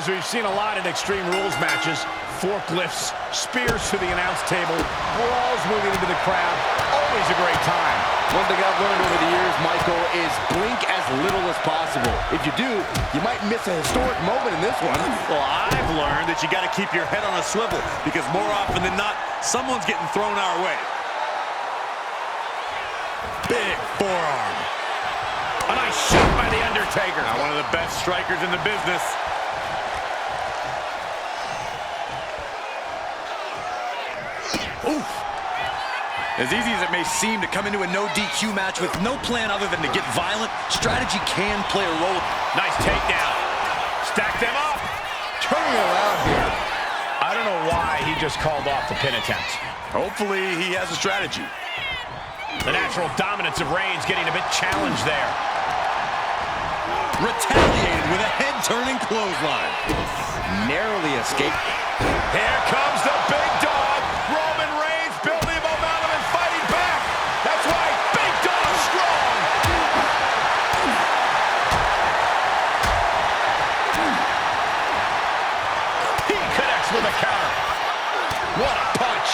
As we've seen a lot in Extreme Rules matches, forklifts, spears to the announce table, brawls moving into the crowd, always a great time. One thing I've learned over the years, Michael, is blink as little as possible. If you do, you might miss a historic moment in this one. Well, I've learned that you got to keep your head on a swivel because more often than not, someone's getting thrown our way. Big forearm. A nice shot by The Undertaker. Now, one of the best strikers in the business. Oof. As easy as it may seem to come into a no DQ match with no plan other than to get violent, strategy can play a role. Nice takedown. Stack them up. Turning it around here. I don't know why he just called off the pin attempt. Hopefully he has a strategy. The natural dominance of Reigns getting a bit challenged there. Retaliated with a head-turning clothesline. Narrowly escaped. Here comes the big dog. Roman Reigns building momentum and fighting back. That's right, big dog strong. He connects with a counter. What a punch.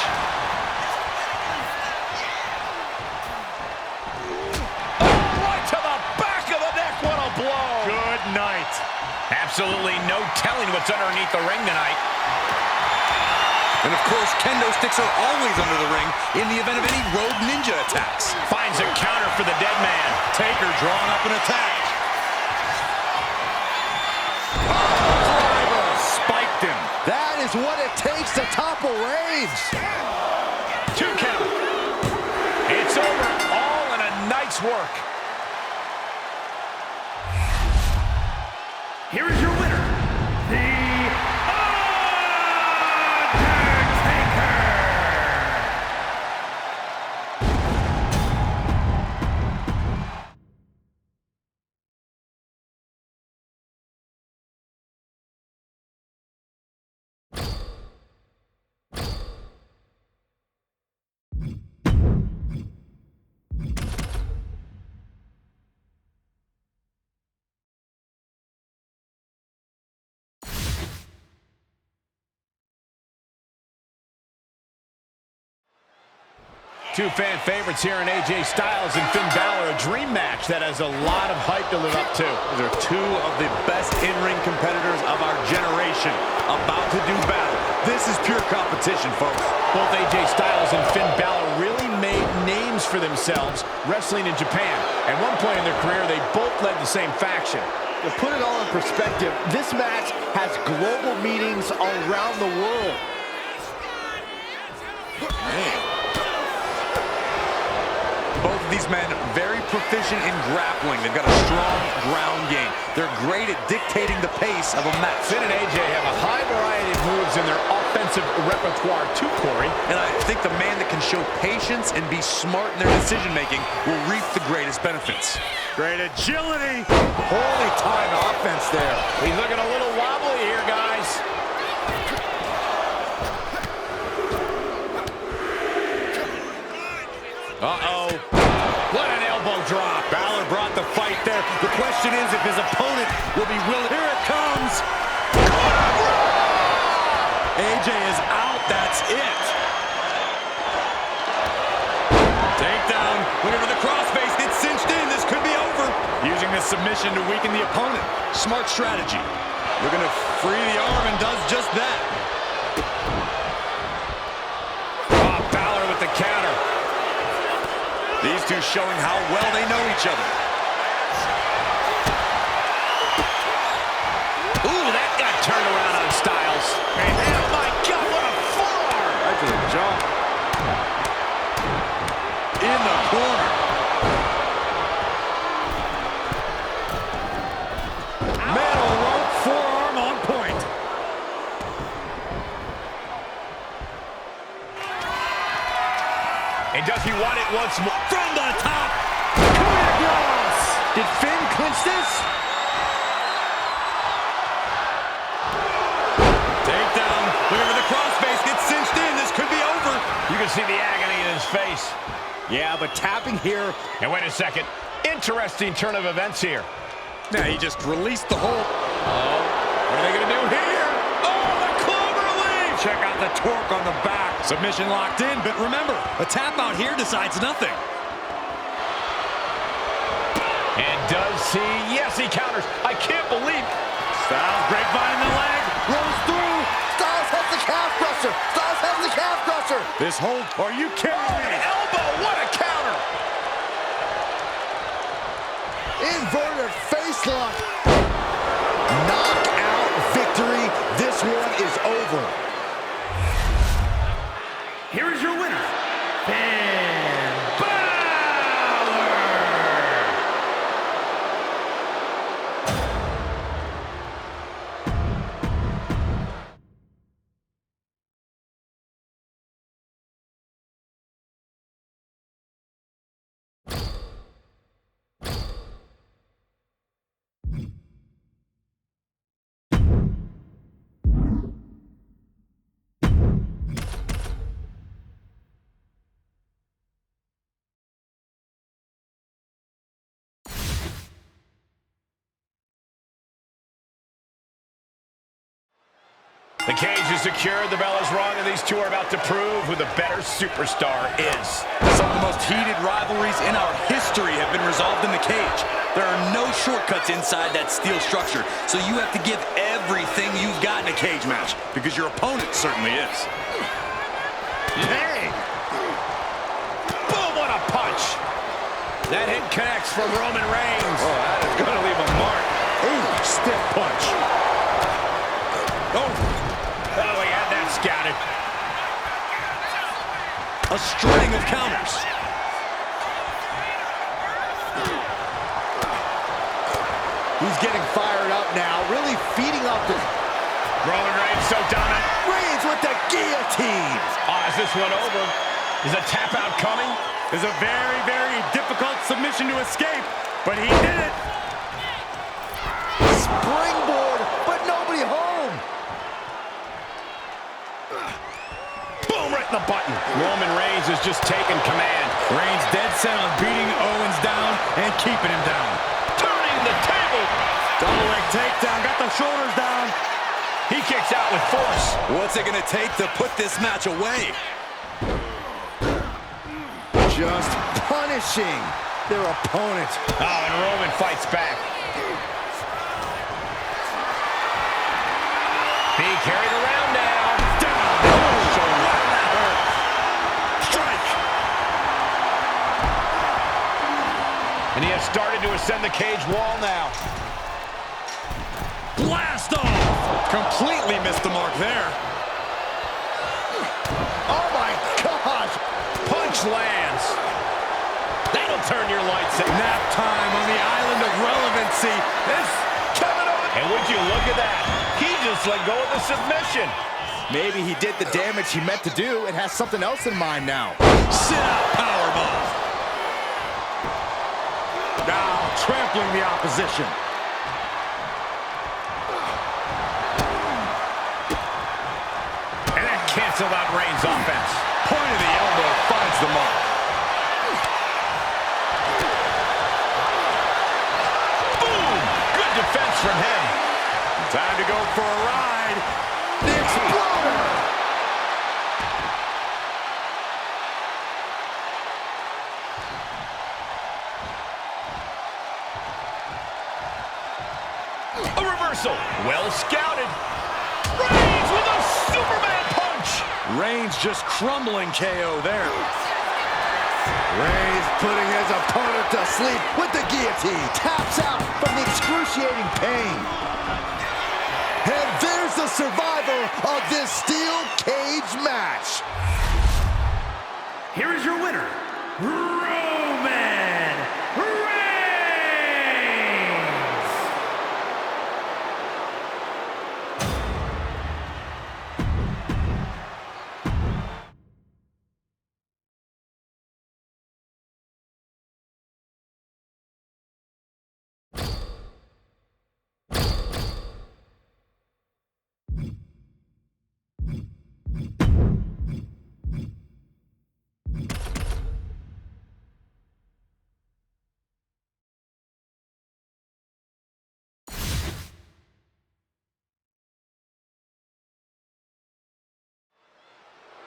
Right to the back of the neck. What a blow. Good night. Absolutely no telling what's underneath the ring tonight. And of course, kendo sticks are always under the ring in the event of any Road Ninja attacks. Finds a counter for the dead man. Taker drawing up an attack. Driver Spiked him. That is what it takes to topple Reigns. 2 count. It's over. All in a nice work. Here is your winner, The Two fan favorites here in AJ Styles and Finn Balor, a dream match that has a lot of hype to live up to. These are two of the best in-ring competitors of our generation about to do battle. This is pure competition, folks. Both AJ Styles and Finn Balor really made names for themselves wrestling in Japan. At one point in their career, they both led the same faction. To put it all in perspective, this match has global meetings around the world. Both of these men very proficient in grappling. They've got a strong ground game. They're great at dictating the pace of a match. Finn and AJ have a high variety of moves in their offensive repertoire too, Corey. And I think the man that can show patience and be smart in their decision-making will reap the greatest benefits. Great agility. Holy time offense there. He's looking a little wobbly here, guys. Uh-oh. What an elbow drop. Balor brought the fight there. The question is if his opponent will be willing. Here it comes. AJ is out. That's it. Takedown. Looking for the crossface. Gets cinched in. This could be over. Using this submission to weaken the opponent. Smart strategy. Looking to free the arm and does just that. Oh, Balor with the counter. These two showing how well they know each other. Ooh, that got turned around on Styles. And oh my God, what a forearm! Right to the jaw. In the corner. Metal rope forearm on point. And does he want it once more? From the top. Did Finn clinch this? Takedown. Looking for the crossface. Gets cinched in. This could be over. You can see the agony in his face. Yeah, but tapping here. And wait a second. Interesting turn of events here. Now he just released the hold. Oh, What are they going to do here? Oh, the clover leaf! Check out the torque on the back. Submission locked in, but remember, a tap out here decides nothing. And does he? Yes, he counters. I can't believe. Styles grapevine in the leg. Rolls through. Styles has the calf crusher. Styles has the calf crusher. This hold. Are you kidding me? Elbow. What a counter. Inverted face lock. Knockout victory. This one is over. Here is your winner, Finn Balor. The cage is secured, the bell is rung, and these two are about to prove who the better superstar is. Some of the most heated rivalries in our history have been resolved in the cage. There are no shortcuts inside that steel structure, so you have to give everything you've got in a cage match, because your opponent certainly is. Dang! Boom, what a punch! That hit connects for Roman Reigns. Oh, that is going to leave a mark. Ooh, stiff punch. Oh, he had that scouted. A string of counters. He's getting fired up now, really feeding off the... Roman Reigns so dominant. Reigns with the guillotine. Oh, is this one over? Is a tap out coming? Is a very, very difficult submission to escape, but he did it. Springboard, but nobody home. Boom, right in the button. Roman Reigns is just taking command. Reigns dead set on beating Owens down and keeping him down. Turning the table. Double leg takedown, got the shoulders down. He kicks out with force. What's it gonna take to put this match away? Just punishing their opponent. Oh, and Roman fights back. Being carried around now. Down. Oh, shoulder. That hurt. Strike. And he has started to ascend the cage wall now. Blast off! Completely missed the mark there. Oh my gosh! Punch lands. That'll turn your lights out. Nap time on the island of relevancy. This coming on. And would you look at that? He just let go of the submission. Maybe he did the damage he meant to do and has something else in mind now. Sit out powerbomb. Now trampling the opposition. And that canceled out Reigns' offense. Point of the elbow finds the mark. Boom! Good defense from him. Time to go for a ride. The Exploder! A reversal. Well scouted. Reigns with a Superman punch. Reigns just crumbling KO there. Reigns putting his opponent to sleep with the guillotine. Taps out from the excruciating pain. And there's the survivor of this steel cage match. Here is your winner, Roman Reigns.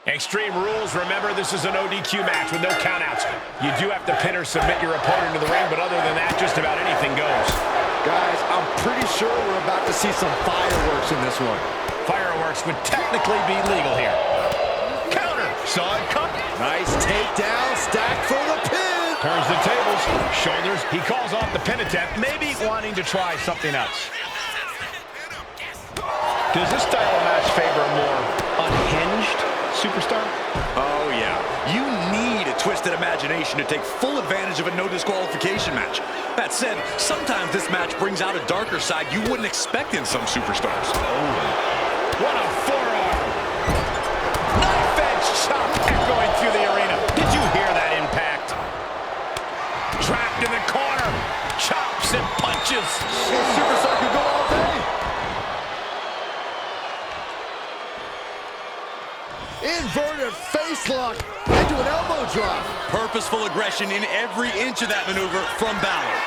Extreme Rules, remember, this is an ODQ match with no countouts. You do have to pin or submit your opponent to the ring, but other than that, just about anything goes. Guys, I'm pretty sure we're about to see some fireworks in this one. Fireworks would technically be legal here. Counter, saw it come. Nice takedown, stack for the pin. Turns the tables, shoulders. He calls off the pin attempt, maybe wanting to try something else. Does this style of match favor a more unhinged superstar? Oh, yeah. You need a twisted imagination to take full advantage of a no disqualification match. That said, sometimes this match brings out a darker side you wouldn't expect in some superstars. Oh, what a forearm. Knife edge chop echoing through the arena. Did you hear that impact? Trapped in the corner. Chops and punches. This superstar could go all day. Inverted face lock into an elbow drop. Purposeful aggression in every inch of that maneuver from Balor.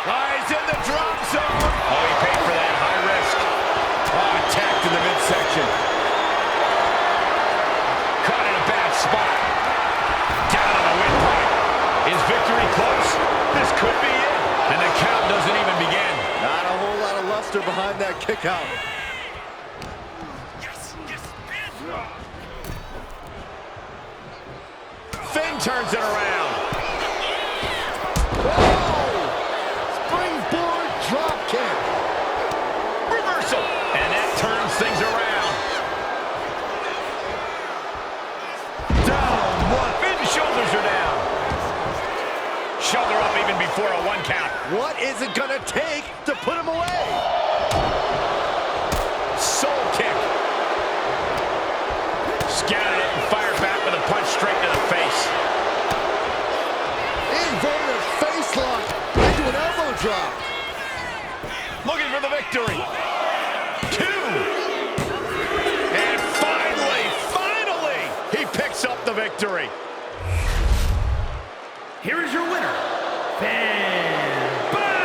He's in the drop zone. Oh, he paid for that. High risk. Oh, attacked in the midsection. Caught in a bad spot. Down on the windpipe. Is victory close? This could be it. And the count doesn't even begin. Not a whole lot of luster behind that kick out. Finn turns it around. Whoa! Springboard drop kick. Reversal. And that turns things around. Down one. Finn's shoulders are down. Shoulder up even before a one count. What is it gonna take to put him away? Soul kick. Scouted it and fired back with a punch straight to the face. Inverted face lock into an elbow drop. Looking for the victory. 2. And finally, he picks up the victory. Here is your winner, Finn Balor.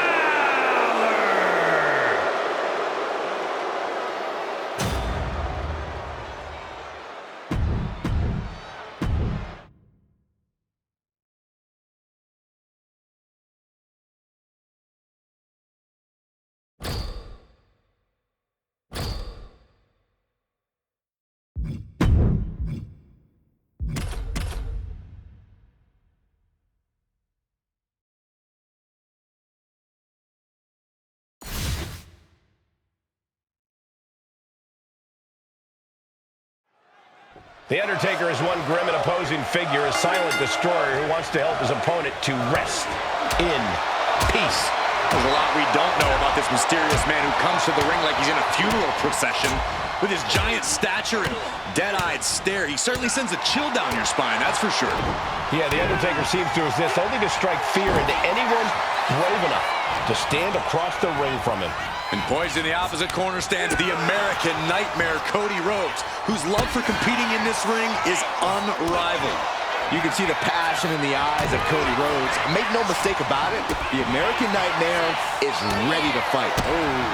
The Undertaker is one grim and opposing figure, a silent destroyer who wants to help his opponent to rest in peace. There's a lot we don't know about this mysterious man who comes to the ring like he's in a funeral procession. With his giant stature and dead-eyed stare, he certainly sends a chill down your spine, that's for sure. Yeah, The Undertaker seems to exist only to strike fear into anyone brave enough to stand across the ring from him. And poised in the opposite corner stands the American Nightmare, Cody Rhodes, whose love for competing in this ring is unrivaled. You can see the passion in the eyes of Cody Rhodes. Make no mistake about it, the American Nightmare is ready to fight. Oh.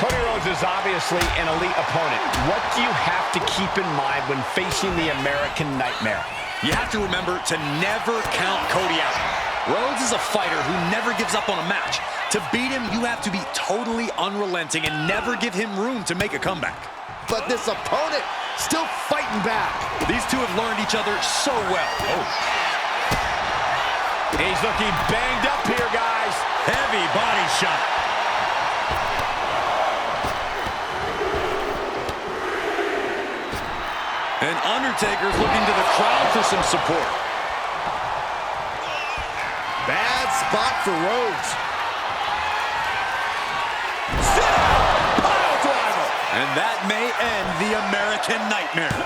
Cody Rhodes is obviously an elite opponent. What do you have to keep in mind when facing the American Nightmare? You have to remember to never count Cody out. Rhodes is a fighter who never gives up on a match. To beat him, you have to be totally unrelenting and never give him room to make a comeback. But this opponent still fighting back. These two have learned each other so well. Oh. He's looking banged up here, guys. Heavy body shot. And Undertaker's looking to the crowd for some support. Bad spot for Rhodes. Pile driver. And that may end the American Nightmare.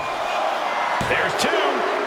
There's 2.